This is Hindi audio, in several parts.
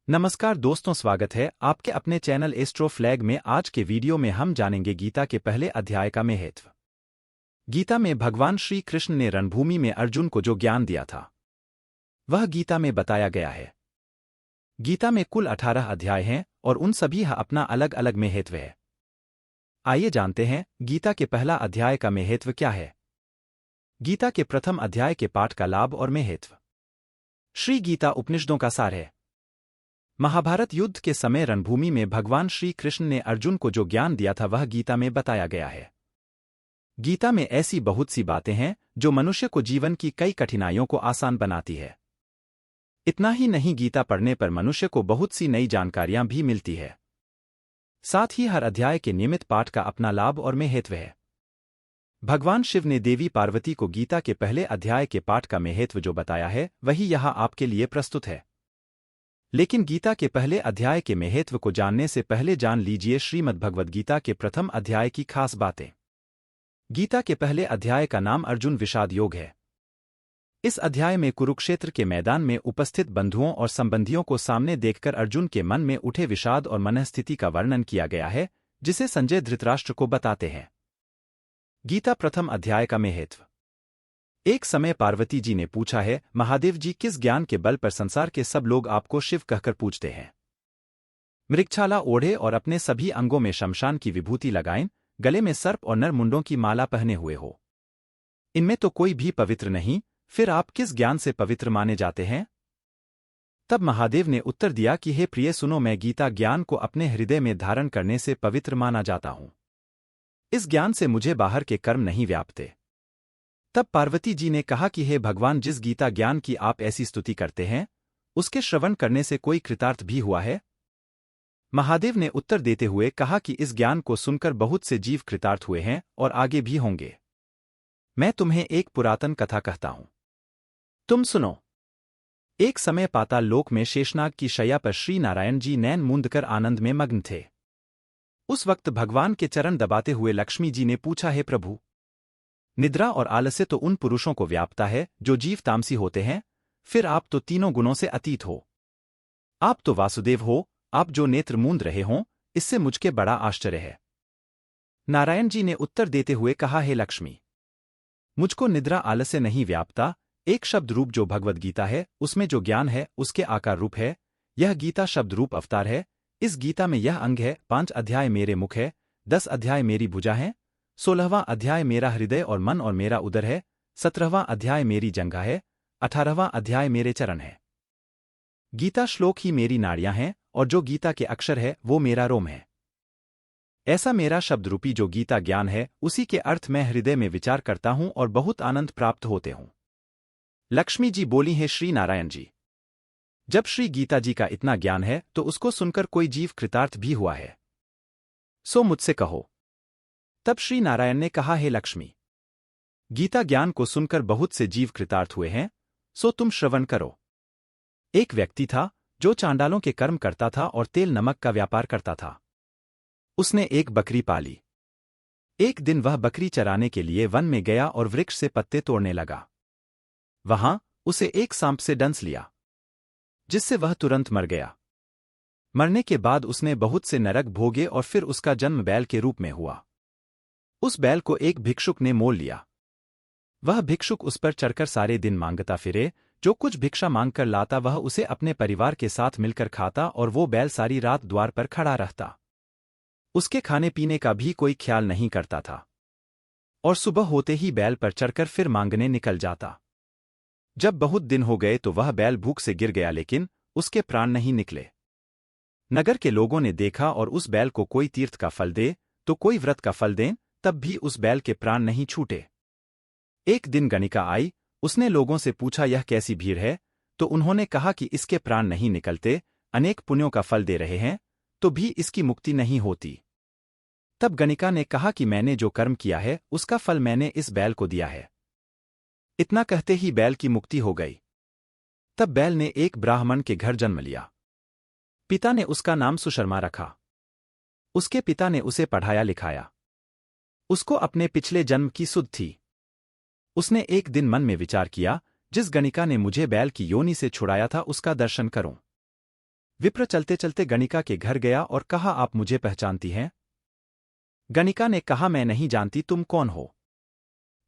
नमस्कार दोस्तों, स्वागत है आपके अपने चैनल एस्ट्रो फ्लैग में। आज के वीडियो में हम जानेंगे गीता के पहले अध्याय का महत्व। गीता में भगवान श्री कृष्ण ने रणभूमि में अर्जुन को जो ज्ञान दिया था वह गीता में बताया गया है। गीता में कुल 18 अध्याय हैं और उन सभी का अपना अलग अलग महत्व है। आइए जानते हैं गीता के पहला अध्याय का महत्व क्या है। गीता के प्रथम अध्याय के पाठ का लाभ और महत्व। श्री गीता उपनिषदों का सार है। महाभारत युद्ध के समय रणभूमि में भगवान श्री कृष्ण ने अर्जुन को जो ज्ञान दिया था वह गीता में बताया गया है। गीता में ऐसी बहुत सी बातें हैं जो मनुष्य को जीवन की कई कठिनाइयों को आसान बनाती है। इतना ही नहीं, गीता पढ़ने पर मनुष्य को बहुत सी नई जानकारियां भी मिलती है। साथ ही हर अध्याय के नियमित पाठ का अपना लाभ और महत्व है। भगवान शिव ने देवी पार्वती को गीता के पहले अध्याय के पाठ का महत्व जो बताया है वही यहाँ आपके लिए प्रस्तुत है। लेकिन गीता के पहले अध्याय के महत्व को जानने से पहले जान लीजिए श्रीमद्भगवद्गीता के प्रथम अध्याय की खास बातें। गीता के पहले अध्याय का नाम अर्जुन विषाद योग है। इस अध्याय में कुरुक्षेत्र के मैदान में उपस्थित बंधुओं और संबंधियों को सामने देखकर अर्जुन के मन में उठे विषाद और मनःस्थिति का वर्णन किया गया है, जिसे संजय धृतराष्ट्र को बताते हैं। गीता प्रथम अध्याय का महत्व। एक समय पार्वती जी ने पूछा है, महादेव जी, किस ज्ञान के बल पर संसार के सब लोग आपको शिव कहकर पूजते हैं? मृगछाला ओढ़े और अपने सभी अंगों में शमशान की विभूति लगाएं, गले में सर्प और नर मुंडों की माला पहने हुए हो। इनमें तो कोई भी पवित्र नहीं, फिर आप किस ज्ञान से पवित्र माने जाते हैं? तब महादेव ने उत्तर दिया कि हे प्रिय सुनो, मैं गीता ज्ञान को अपने हृदय में धारण करने से पवित्र माना जाता हूं। इस ज्ञान से मुझे बाहर के कर्म नहीं व्यापते। तब पार्वती जी ने कहा कि हे भगवान, जिस गीता ज्ञान की आप ऐसी स्तुति करते हैं उसके श्रवण करने से कोई कृतार्थ भी हुआ है? महादेव ने उत्तर देते हुए कहा कि इस ज्ञान को सुनकर बहुत से जीव कृतार्थ हुए हैं और आगे भी होंगे। मैं तुम्हें एक पुरातन कथा कहता हूं, तुम सुनो। एक समय पाताल लोक में शेषनाग की शैया पर श्री नारायण जी नैन मूंदकर आनंद में मग्न थे। उस वक्त भगवान के चरण दबाते हुए लक्ष्मी जी ने पूछा, हे प्रभु, निद्रा और आलस्य तो उन पुरुषों को व्यापता है जो जीव तामसी होते हैं, फिर आप तो तीनों गुणों से अतीत हो। आप तो वासुदेव हो, आप जो नेत्र मूंद रहे हों, इससे मुझके बड़ा आश्चर्य है। नारायण जी ने उत्तर देते हुए कहा, हे लक्ष्मी, मुझको निद्रा आलस्य नहीं व्यापता। एक शब्द रूप जो भगवद गीता है उसमें जो ज्ञान है उसके आकार रूप है। यह गीता शब्द रूप अवतार है। इस गीता में यह अंग है, 5 अध्याय मेरे मुख है, 10 अध्याय मेरी भुजा है, 16वां अध्याय मेरा हृदय और मन और मेरा उदर है, 17वां अध्याय मेरी जंघा है, 18वां अध्याय मेरे चरण है। गीता श्लोक ही मेरी नाड़ियां हैं और जो गीता के अक्षर है वो मेरा रोम है। ऐसा मेरा शब्द रूपी जो गीता ज्ञान है उसी के अर्थ मैं हृदय में विचार करता हूं और बहुत आनंद प्राप्त होते हूं। लक्ष्मी जी बोली, है श्री नारायण जी, जब श्री गीता जी का इतना ज्ञान है तो उसको सुनकर कोई जीव कृतार्थ भी हुआ है? सो मुझसे कहो। तब श्री नारायण ने कहा, हे लक्ष्मी, गीता ज्ञान को सुनकर बहुत से जीव कृतार्थ हुए हैं, सो तुम श्रवण करो। एक व्यक्ति था जो चांडालों के कर्म करता था और तेल नमक का व्यापार करता था। उसने एक बकरी पाली। एक दिन वह बकरी चराने के लिए वन में गया और वृक्ष से पत्ते तोड़ने लगा। वहां उसे एक सांप से डंस लिया, जिससे वह तुरंत मर गया। मरने के बाद उसने बहुत से नरक भोगे और फिर उसका जन्म बैल के रूप में हुआ। उस बैल को एक भिक्षुक ने मोल लिया। वह भिक्षुक उस पर चढ़कर सारे दिन मांगता फिरे। जो कुछ भिक्षा मांगकर लाता वह उसे अपने परिवार के साथ मिलकर खाता और वो बैल सारी रात द्वार पर खड़ा रहता। उसके खाने पीने का भी कोई ख्याल नहीं करता था और सुबह होते ही बैल पर चढ़कर फिर मांगने निकल जाता। जब बहुत दिन हो गए तो वह बैल भूख से गिर गया, लेकिन उसके प्राण नहीं निकले। नगर के लोगों ने देखा और उस बैल को कोई तीर्थ का फल दे तो कोई व्रत का फल दें, तब भी उस बैल के प्राण नहीं छूटे। एक दिन गणिका आई, उसने लोगों से पूछा, यह कैसी भीड़ है? तो उन्होंने कहा कि इसके प्राण नहीं निकलते, अनेक पुण्यों का फल दे रहे हैं तो भी इसकी मुक्ति नहीं होती। तब गणिका ने कहा कि मैंने जो कर्म किया है उसका फल मैंने इस बैल को दिया है। इतना कहते ही बैल की मुक्ति हो गई। तब बैल ने एक ब्राह्मण के घर जन्म लिया। पिता ने उसका नाम सुशर्मा रखा। उसके पिता ने उसे पढ़ाया लिखाया। उसको अपने पिछले जन्म की सुध थी। उसने एक दिन मन में विचार किया, जिस गणिका ने मुझे बैल की योनि से छुड़ाया था उसका दर्शन करूं। विप्र चलते चलते गणिका के घर गया और कहा, आप मुझे पहचानती हैं? गणिका ने कहा, मैं नहीं जानती, तुम कौन हो?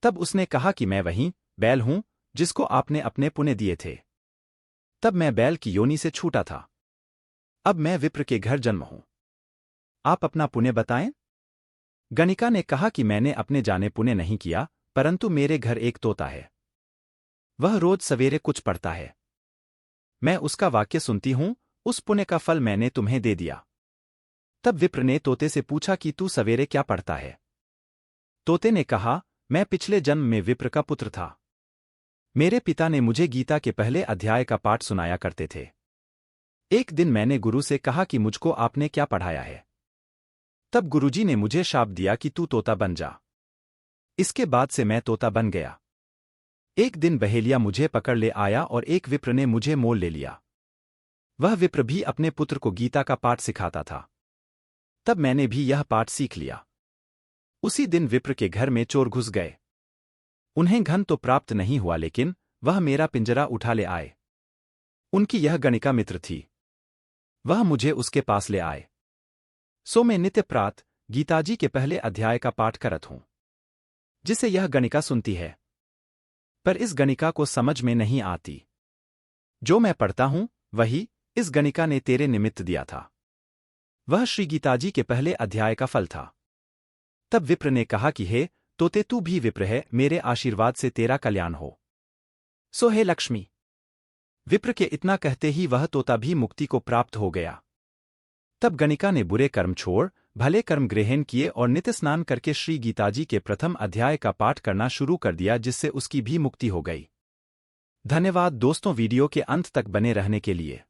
तब उसने कहा कि मैं वही बैल हूं जिसको आपने अपने पुणे दिए थे। तब मैं बैल की योनि से छूटा था। अब मैं विप्र के घर जन्म हूं। आप अपना पुण्य बताएं? गणिका ने कहा कि मैंने अपने जाने पुण्य नहीं किया, परंतु मेरे घर एक तोता है। वह रोज सवेरे कुछ पढ़ता है। मैं उसका वाक्य सुनती हूं, उस पुण्य का फल मैंने तुम्हें दे दिया। तब विप्र ने तोते से पूछा कि तू सवेरे क्या पढ़ता है? तोते ने कहा, मैं पिछले जन्म में विप्र का पुत्र था। मेरे पिता ने मुझे गीता के पहले अध्याय का पाठ सुनाया करते थे। एक दिन मैंने गुरु से कहा कि मुझको आपने क्या पढ़ाया है? तब गुरुजी ने मुझे शाप दिया कि तू तोता बन जा। इसके बाद से मैं तोता बन गया। एक दिन बहेलिया मुझे पकड़ ले आया और एक विप्र ने मुझे मोल ले लिया। वह विप्र भी अपने पुत्र को गीता का पाठ सिखाता था। तब मैंने भी यह पाठ सीख लिया। उसी दिन विप्र के घर में चोर घुस गए। उन्हें धन तो प्राप्त नहीं हुआ, लेकिन वह मेरा पिंजरा उठा ले आए। उनकी यह गणिका मित्र थी। वह मुझे उसके पास ले आए। सो मैं नित्य प्रातः गीताजी के पहले अध्याय का पाठ करत हूं, जिसे यह गणिका सुनती है। पर इस गणिका को समझ में नहीं आती। जो मैं पढ़ता हूं वही इस गणिका ने तेरे निमित्त दिया था। वह श्री गीताजी के पहले अध्याय का फल था। तब विप्र ने कहा कि हे तोते, तू भी विप्र है, मेरे आशीर्वाद से तेरा कल्याण हो। सो हे लक्ष्मी। विप्र के इतना कहते ही वह तोता भी मुक्ति को प्राप्त हो गया। तब गणिका ने बुरे कर्म छोड़ भले कर्म ग्रहण किए और नित्य स्नान करके श्री गीताजी के प्रथम अध्याय का पाठ करना शुरू कर दिया, जिससे उसकी भी मुक्ति हो गई। धन्यवाद दोस्तों वीडियो के अंत तक बने रहने के लिए।